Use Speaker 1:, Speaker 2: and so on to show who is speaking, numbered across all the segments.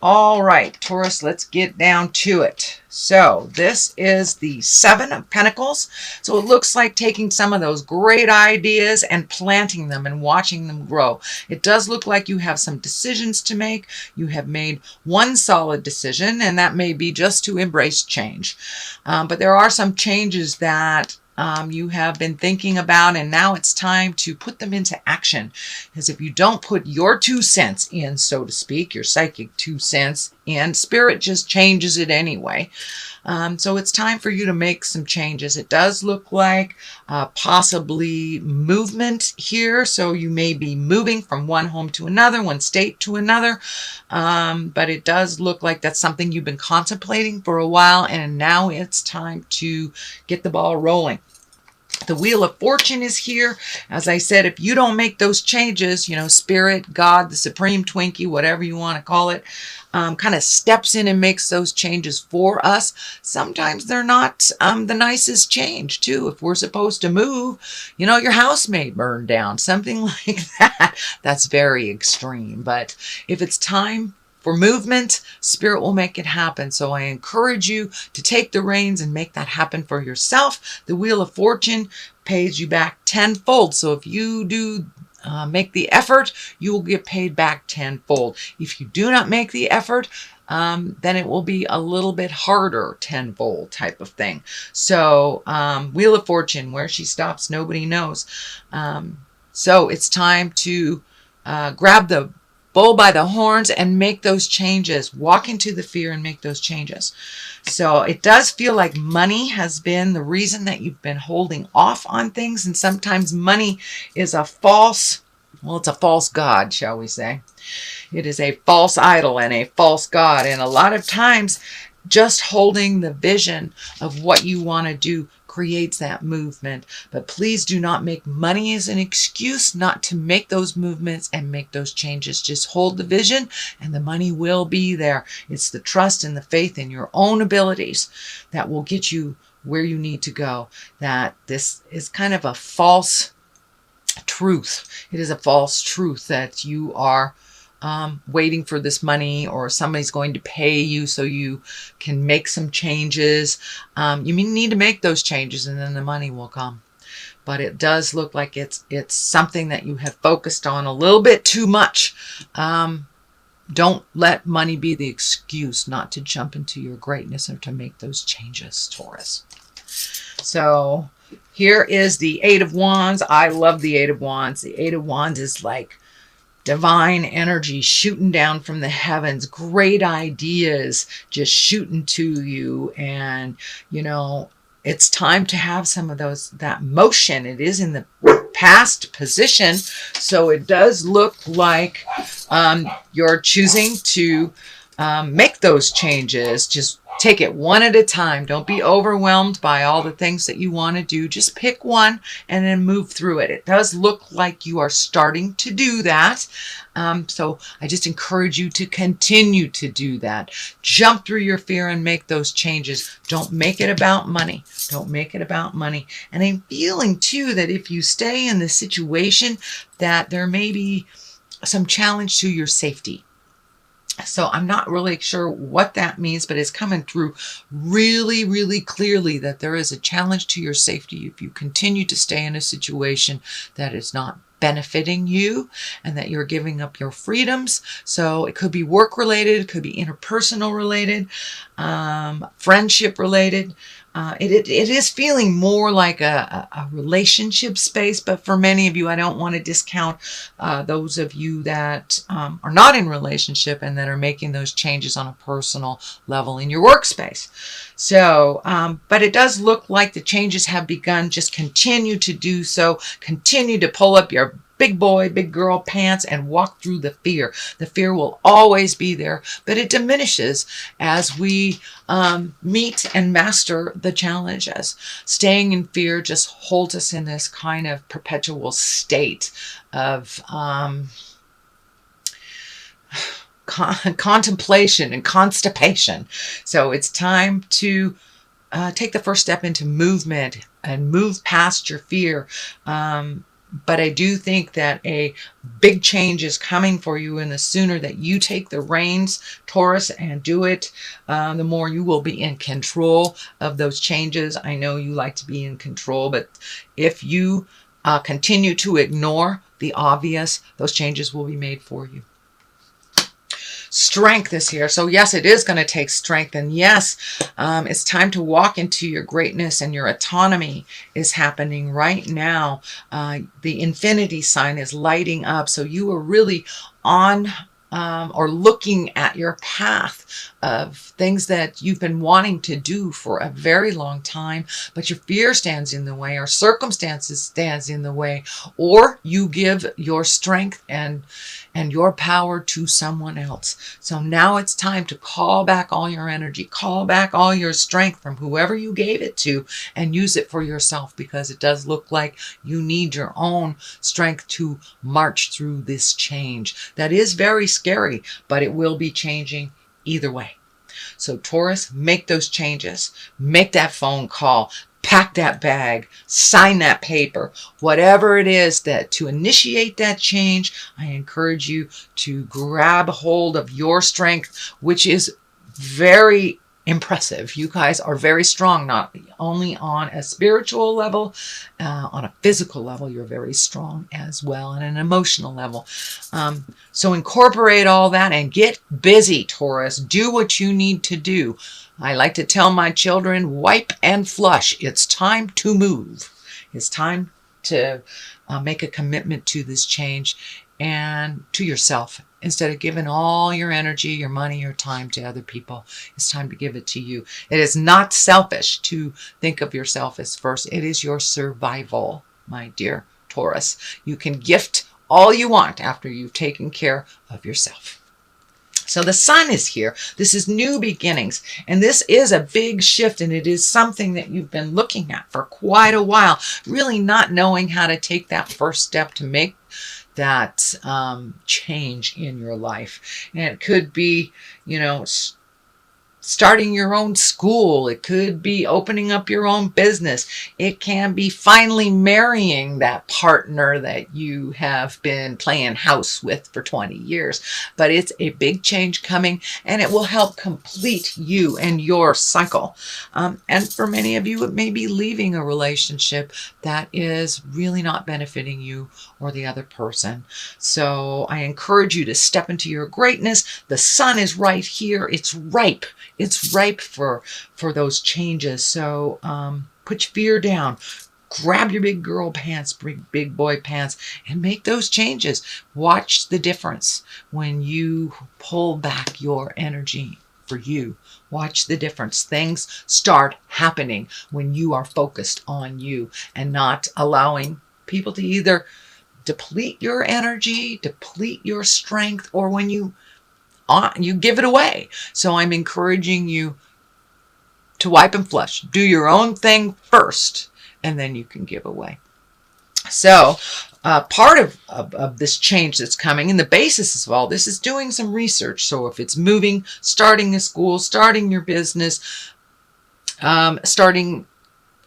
Speaker 1: All right, Taurus, let's get down to it. So this is the Seven of Pentacles. So it looks like taking some of those great ideas and planting them and watching them grow. It does look like you have some decisions to make. You have made one solid decision, and that may be just to embrace change. But there are some changes that you have been thinking about, and now it's time to put them into action. Because if you don't put your 2 cents in, so to speak, your psychic 2 cents in, spirit just changes it anyway. So it's time for you to make some changes. It does look like possibly movement here. So you may be moving from one home to another, one state to another. But it does look like that's something you've been contemplating for a while, and now it's time to get the ball rolling. The Wheel of Fortune is here. As I said, if you don't make those changes, Spirit, God, the Supreme Twinkie, whatever you want to call it, kind of steps in and makes those changes for us. Sometimes they're not the nicest change, too. If we're supposed to move, your house may burn down, something like that. That's very extreme. But if it's time for movement, Spirit will make it happen. So I encourage you to take the reins and make that happen for yourself. The Wheel of Fortune pays you back tenfold. So if you do make the effort, you will get paid back tenfold. If you do not make the effort, then it will be a little bit harder, tenfold type of thing. So Wheel of Fortune, where she stops, nobody knows. So it's time to grab the bull by the horns and make those changes. Walk into the fear and make those changes. So it does feel like money has been the reason that you've been holding off on things. And sometimes money is a false, it's a false god, shall we say. It is a false idol and a false god. And a lot of times just holding the vision of what you want to do creates that movement. But please do not make money as an excuse not to make those movements and make those changes. Just hold the vision and the money will be there. It's the trust and the faith in your own abilities that will get you where you need to go. That this is kind of a false truth. It is a false truth that you are waiting for this money, or somebody's going to pay you so you can make some changes. You need to make those changes and then the money will come. But it does look like it's something that you have focused on a little bit too much. Don't let money be the excuse not to jump into your greatness or to make those changes, Taurus. So here is the Eight of Wands. I love the Eight of Wands. The Eight of Wands is like divine energy shooting down from the heavens, great ideas just shooting to you. And, it's time to have some of that motion. It is in the past position. So it does look like you're choosing to make those changes. Just take it one at a time. Don't be overwhelmed by all the things that you want to do. Just pick one and then move through it. It does look like you are starting to do that. So I just encourage you to continue to do that. Jump through your fear and make those changes. Don't make it about money. Don't make it about money. And I'm feeling too that if you stay in the situation, that there may be some challenge to your safety. So I'm not really sure what that means, but it's coming through really, really clearly that there is a challenge to your safety if you continue to stay in a situation that is not benefiting you and that you're giving up your freedoms. So it could be work related, it could be interpersonal related, friendship related. It is feeling more like a relationship space, but for many of you, I don't want to discount those of you that are not in relationship and that are making those changes on a personal level in your workspace. So, but it does look like the changes have begun. Just continue to do so. Continue to pull up your big boy, big girl pants and walk through the fear. The fear will always be there, but it diminishes as we meet and master the challenges. Staying in fear just holds us in this kind of perpetual state of contemplation and constipation. So it's time to take the first step into movement and move past your fear. But I do think that a big change is coming for you, and the sooner that you take the reins, Taurus, and do it, the more you will be in control of those changes. I know you like to be in control, but if you continue to ignore the obvious, those changes will be made for you. Strength is here. So yes, it is going to take strength. And yes, it's time to walk into your greatness, and your autonomy is happening right now. The infinity sign is lighting up. So you are really on or looking at your path of things that you've been wanting to do for a very long time, but your fear stands in the way, or circumstances stands in the way, or you give your strength and your power to someone else. So now it's time to call back all your energy, call back all your strength from whoever you gave it to, and use it for yourself, because it does look like you need your own strength to march through this change. That is very scary, but it will be changing either way. So Taurus, make those changes. Make that phone call. Pack that bag. Sign that paper. Whatever it is that to initiate that change, I encourage you to grab hold of your strength, which is very impressive. You guys are very strong, not only on a spiritual level, on a physical level, you're very strong as well, and an emotional level. So incorporate all that and get busy, Taurus. Do what you need to do. I like to tell my children, wipe and flush. It's time to move. It's time to make a commitment to this change and to yourself. Instead of giving all your energy, your money, your time to other people, it's time to give it to you. It is not selfish to think of yourself as first. It is your survival, my dear Taurus. You can gift all you want after you've taken care of yourself. So the sun is here. This is new beginnings. And this is a big shift. And it is something that you've been looking at for quite a while, really not knowing how to take that first step to make that change in your life. And it could be, starting your own school. It could be opening up your own business. It can be finally marrying that partner that you have been playing house with for 20 years. But it's a big change coming, and it will help complete you and your cycle. And for many of you, it may be leaving a relationship that is really not benefiting you or the other person. So I encourage you to step into your greatness. The sun is right here. It's ripe. It's ripe for those changes. So put your fear down. Grab your big girl pants, big boy pants, and make those changes. Watch the difference when you pull back your energy for you. Watch the difference. Things start happening when you are focused on you and not allowing people to either deplete your energy, deplete your strength, or when you give it away. So I'm encouraging you to wipe and flush. Do your own thing first, and then you can give away. So part of this change that's coming, and the basis of all this is doing some research. So if it's moving, starting a school, starting your business, starting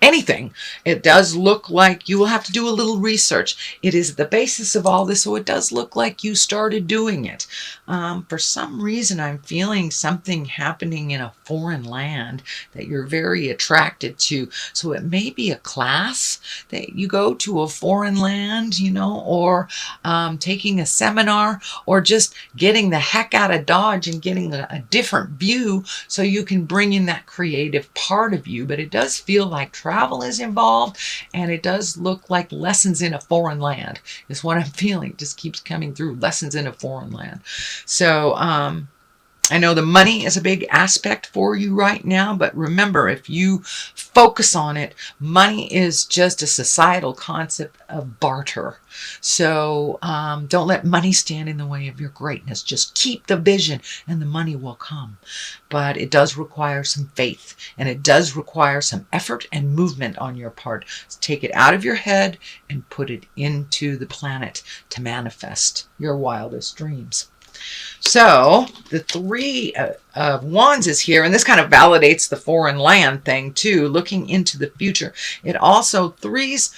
Speaker 1: anything, it does look like you will have to do a little research. It is the basis of all this, so it does look like you started doing it. For some reason, I'm feeling something happening in a foreign land that you're very attracted to. So it may be a class that you go to a foreign land, or taking a seminar, or just getting the heck out of Dodge and getting a different view so you can bring in that creative part of you. But it does feel like travel is involved, and it does look like lessons in a foreign land is what I'm feeling. It just keeps coming through, lessons in a foreign land. So I know the money is a big aspect for you right now, but remember, if you focus on it, money is just a societal concept of barter. So don't let money stand in the way of your greatness. Just keep the vision and the money will come. But it does require some faith, and it does require some effort and movement on your part. So take it out of your head and put it into the planet to manifest your wildest dreams. So the Three of Wands is here, and this kind of validates the foreign land thing too, looking into the future. It also, threes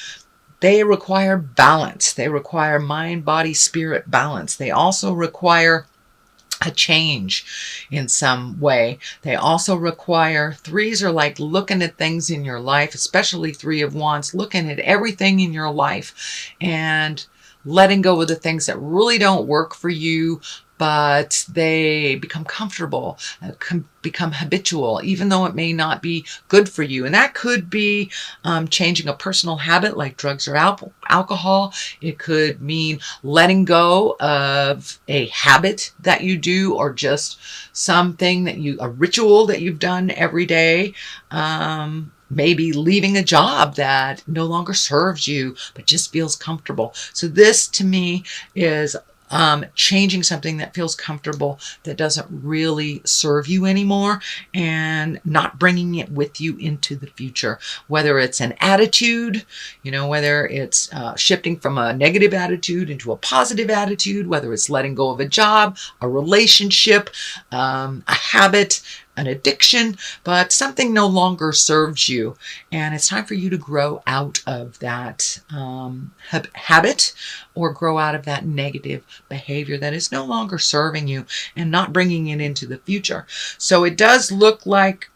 Speaker 1: they require balance. They require mind, body, spirit balance. They also require a change in some way. They also require, threes are like looking at things in your life, especially Three of Wands, looking at everything in your life and letting go of the things that really don't work for you, but they become comfortable, become habitual, even though it may not be good for you. And that could be changing a personal habit like drugs or alcohol. It could mean letting go of a habit that you do, or just something that a ritual that you've done every day. Maybe leaving a job that no longer serves you, but just feels comfortable. So this to me is changing something that feels comfortable, that doesn't really serve you anymore, and not bringing it with you into the future. Whether it's an attitude, whether it's shifting from a negative attitude into a positive attitude, whether it's letting go of a job, a relationship, a habit, an addiction, but something no longer serves you. And it's time for you to grow out of that habit, or grow out of that negative behavior that is no longer serving you and not bringing it into the future. So it does look like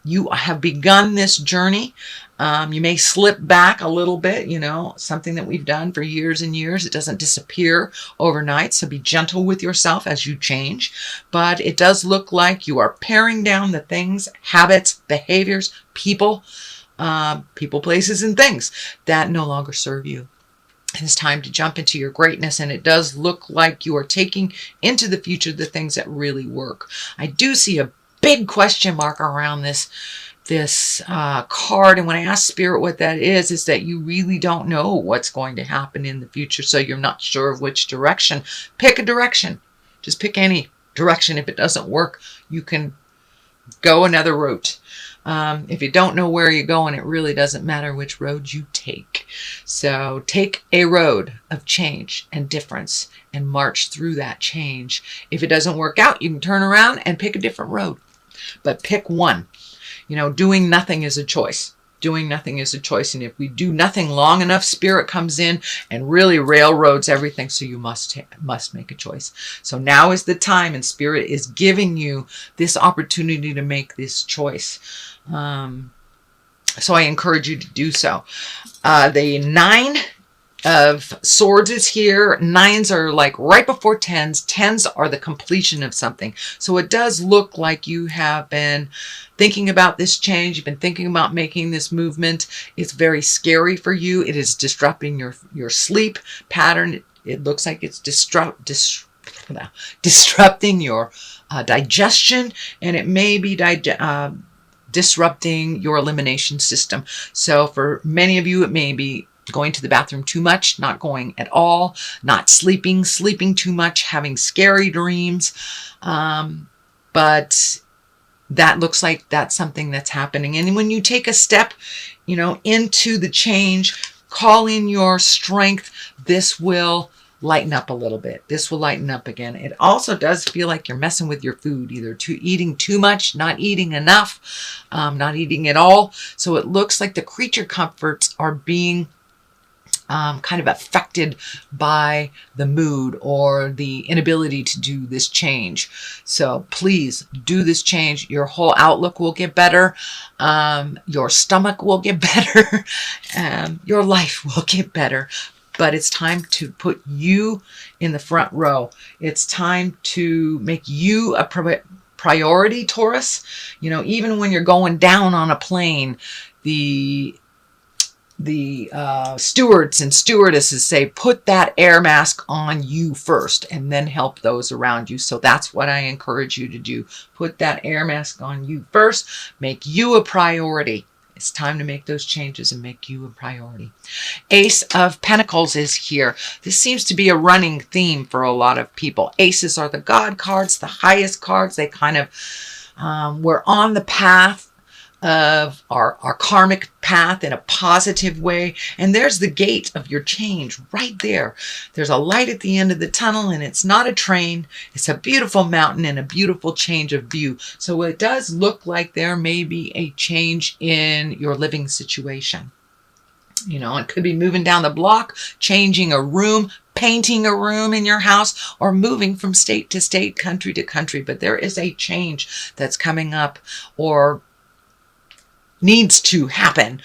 Speaker 1: you have begun this journey. You may slip back a little bit, something that we've done for years and years. It doesn't disappear overnight, so be gentle with yourself as you change. But it does look like you are paring down the things, habits, behaviors, people, places, and things that no longer serve you. It's time to jump into your greatness, and it does look like you are taking into the future the things that really work. I do see a big question mark around this card, and when I ask Spirit what that is that you really don't know what's going to happen in the future, so you're not sure of which direction. Pick a direction. Just pick any direction. If it doesn't work, you can go another route. If you don't know where you're going, it really doesn't matter which road you take. So take a road of change and difference and march through that change. If it doesn't work out, you can turn around and pick a different road. But pick one. Doing nothing is a choice. Doing nothing is a choice. And if we do nothing long enough, Spirit comes in and really railroads everything. So you must make a choice. So now is the time, and Spirit is giving you this opportunity to make this choice. So I encourage you to do so. The 9 of Swords is here. 9s are like right before 10s. 10s are the completion of something. So it does look like you have been thinking about this change. You've been thinking about making this movement. It's very scary for you. It is disrupting your sleep pattern. It looks like it's disrupting your digestion, and it may be disrupting your elimination system. So for many of you, it may be going to the bathroom too much, not going at all, not sleeping too much, having scary dreams. But that looks like that's something that's happening. And when you take a step, into the change, call in your strength, this will lighten up a little bit. This will lighten up again. It also does feel like you're messing with your food, either eating too much, not eating enough, not eating at all. So it looks like the creature comforts are being kind of affected by the mood or the inability to do this change. So please do this change. Your whole outlook will get better. Your stomach will get better. Your life will get better. But it's time to put you in the front row. It's time to make you a priority, Taurus. Even when you're going down on a plane, the stewards and stewardesses say, put that air mask on you first and then help those around you. So that's what I encourage you to do. Put that air mask on you first. Make you a priority. It's time to make those changes and make you a priority. Ace of Pentacles is here. This seems to be a running theme for a lot of people. Aces are the God cards, the highest cards. They kind of, we're on the path of our karmic path in a positive way. And there's the gate of your change right there. There's a light at the end of the tunnel, and it's not a train. It's a beautiful mountain and a beautiful change of view. So it does look like there may be a change in your living situation. You know, it could be moving down the block, changing a room, painting a room in your house, or moving from state to state, country to country. But there is a change that's coming up or needs to happen.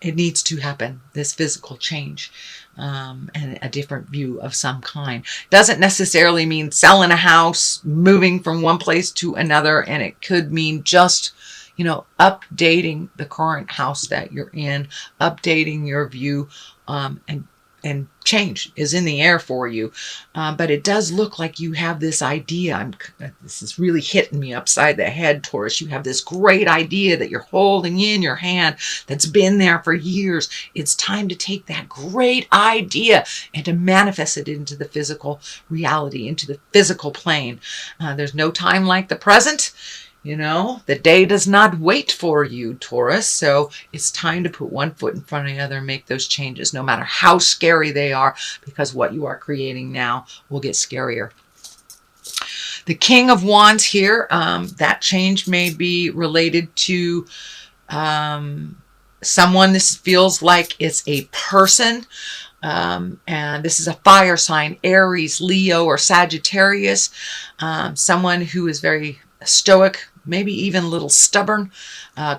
Speaker 1: It needs to happen, this physical change, and a different view of some kind. Doesn't necessarily mean selling a house, moving from one place to another, and it could mean just, you know, updating the current house that you're in, updating your view, and change is in the air for you. But it does look like you have this idea. This is really hitting me upside the head, Taurus. You have this great idea that you're holding in your hand that's been there for years. It's time to take that great idea and to manifest it into the physical reality, into the physical plane. There's no time like the present. You know, the day does not wait for you, Taurus. So it's time to put one foot in front of the other and make those changes, no matter how scary they are, because what you are creating now will get scarier. The King of Wands here, that change may be related to someone. This feels like it's a person. And this is a fire sign, Aries, Leo, or Sagittarius. Someone who is very stoic, maybe even a little stubborn.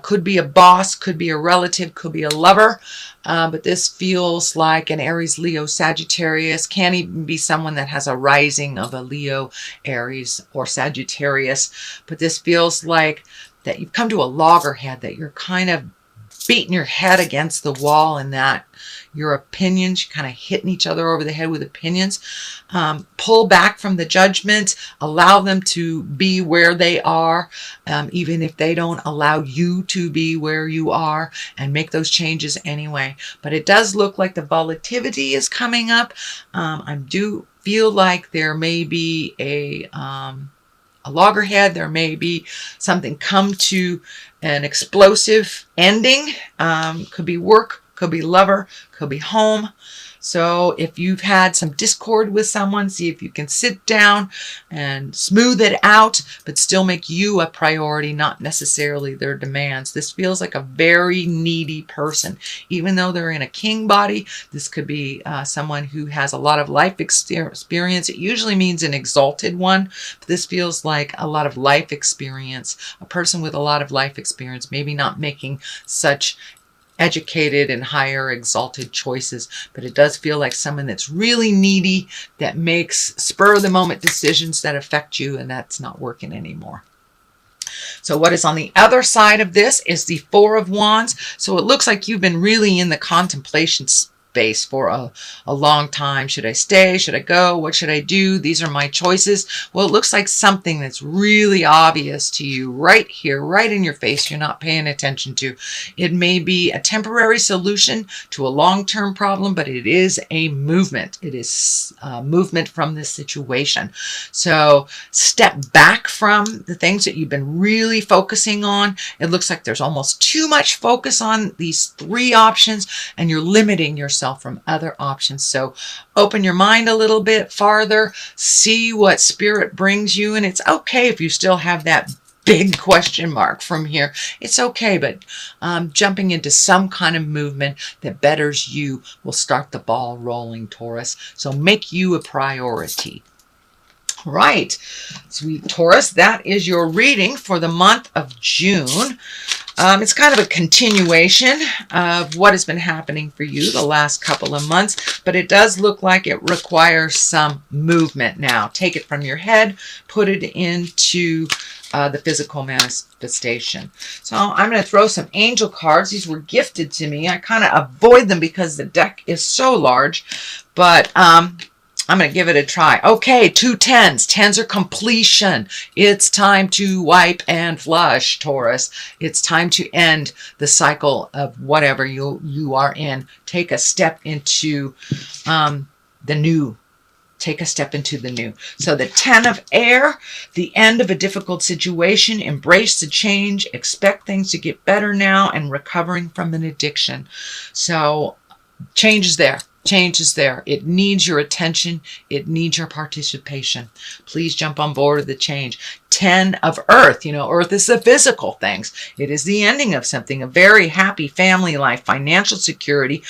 Speaker 1: Could be a boss, could be a relative, could be a lover. But this feels like an Aries, Leo, Sagittarius. Can even be someone that has a rising of a Leo, Aries, or Sagittarius. But this feels like that you've come to a loggerhead, that you're kind of beating your head against the wall, and that your opinions, you're kind of hitting each other over the head with opinions. Pull back from the judgment, allow them to be where they are, even if they don't allow you to be where you are, and make those changes anyway. But it does look like the volatility is coming up. I do feel like there may be a loggerhead. There may be something come to an explosive ending. Could be work, could be lover, could be home. So if you've had some discord with someone, see if you can sit down and smooth it out, but still make you a priority, not necessarily their demands. This feels like a very needy person. Even though they're in a king body, this could be someone who has a lot of life experience. It usually means an exalted one, but this feels like a lot of life experience. A person with a lot of life experience, maybe not making such educated and higher exalted choices, but it does feel like someone that's really needy, that makes spur of the moment decisions that affect you, and that's not working anymore. So what is on the other side of this is the Four of Wands. So it looks like you've been really in the contemplation space for a long time. Should I stay? Should I go? What should I do? These are my choices. Well, it looks like something that's really obvious to you right here, right in your face, you're not paying attention to. It may be a temporary solution to a long-term problem, but it is a movement. It is a movement from this situation. So step back from the things that you've been really focusing on. It looks like there's almost too much focus on these three options, and you're limiting yourself from other options. So open your mind a little bit farther, see what spirit brings you. And it's okay if you still have that big question mark from here. It's okay, but jumping into some kind of movement that betters you will start the ball rolling, Taurus. So make you a priority. Right, sweet Taurus, that is your reading for the month of June. It's kind of a continuation of what has been happening for you the last couple of months, but it does look like it requires some movement now. Take it from your head, put it into the physical manifestation. So I'm going to throw some angel cards. These were gifted to me. I kind of avoid them because the deck is so large, but I'm going to give it a try. Okay, 2 10s. 10s are completion. It's time to wipe and flush, Taurus. It's time to end the cycle of whatever you are in. Take a step into the new. Take a step into the new. So the 10 of air, the end of a difficult situation, embrace the change, expect things to get better now, and recovering from an addiction. So change is there. Change is there. It needs your attention. It needs your participation. Please jump on board with the change. 10 of Earth. You know, Earth is the physical things. It is the ending of something. A very happy family life, financial security,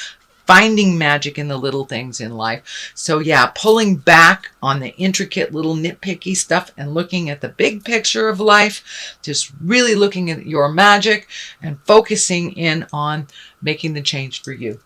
Speaker 1: finding magic in the little things in life. So yeah, pulling back on the intricate little nitpicky stuff and looking at the big picture of life, just really looking at your magic and focusing in on making the change for you.